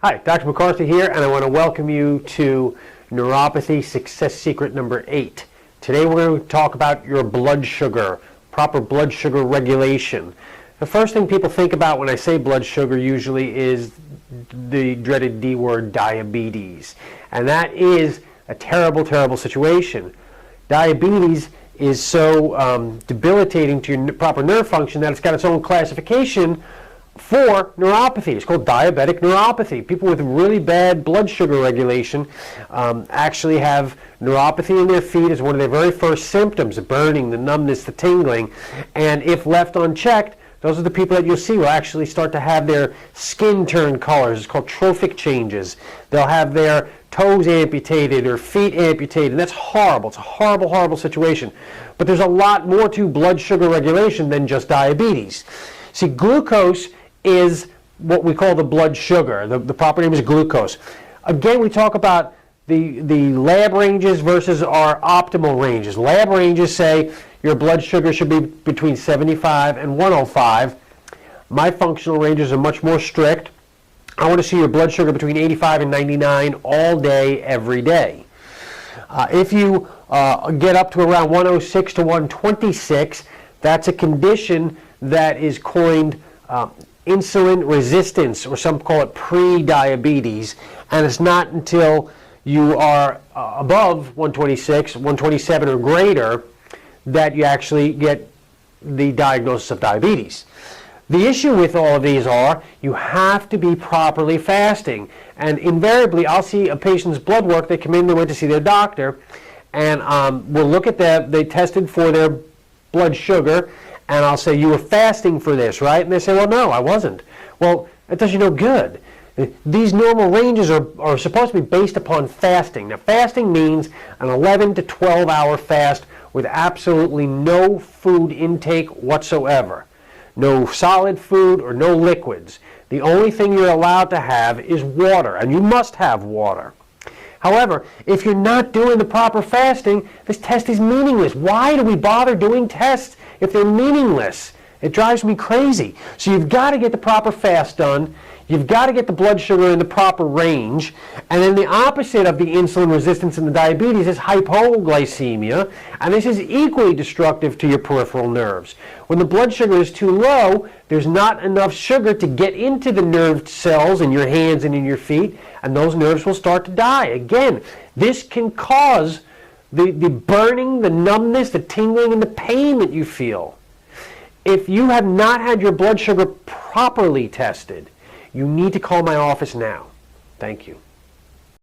Hi, Dr. McCarthy here, and I want to welcome you to Neuropathy Success Secret number 8. Today we're going to talk about your blood sugar, proper blood sugar regulation. The first thing people think about when I say blood sugar usually is the dreaded D word, diabetes. And that is a terrible, terrible situation. Diabetes is so debilitating to your proper nerve function that it's got its own classification for neuropathy. It's called diabetic neuropathy. People with really bad blood sugar regulation actually have neuropathy in their feet as one of their very first symptoms, the burning, the numbness, the tingling. And if left unchecked, those are the people that you'll see will actually start to have their skin turn colors. It's called trophic changes. They'll have their toes amputated or feet amputated, and that's horrible. It's a horrible, horrible situation. But there's a lot more to blood sugar regulation than just diabetes. See, glucose is what we call the blood sugar. The proper name is glucose. Again, we talk about the lab ranges versus our optimal ranges. Lab ranges say your blood sugar should be between 75 and 105. My functional ranges are much more strict. I want to see your blood sugar between 85 and 99 all day, every day. If you get up to around 106 to 126, that's a condition that is coined insulin resistance, or some call it pre-diabetes, and it's not until you are above 126, 127 or greater that you actually get the diagnosis of diabetes. The issue with all of these are you have to be properly fasting, and invariably I'll see a patient's blood work. They come in, they went to see their doctor, and we'll look at them. They tested for their blood sugar, and I'll say, you were fasting for this, right? And they say, well, no, I wasn't. Well, that does you no good. These normal ranges are supposed to be based upon fasting. Now, fasting means an 11 to 12 hour fast with absolutely no food intake whatsoever. No solid food or no liquids. The only thing you're allowed to have is water, and you must have water. However, if you're not doing the proper fasting, this test is meaningless. Why do we bother doing tests if they're meaningless? It drives me crazy. So you've got to get the proper fast done. You've got to get the blood sugar in the proper range. And then the opposite of the insulin resistance and the diabetes is hypoglycemia. And this is equally destructive to your peripheral nerves. When the blood sugar is too low, there's not enough sugar to get into the nerve cells in your hands and in your feet, and those nerves will start to die. Again, this can cause the burning, the numbness, the tingling, and the pain that you feel. If you have not had your blood sugar properly tested, you need to call my office now. Thank you.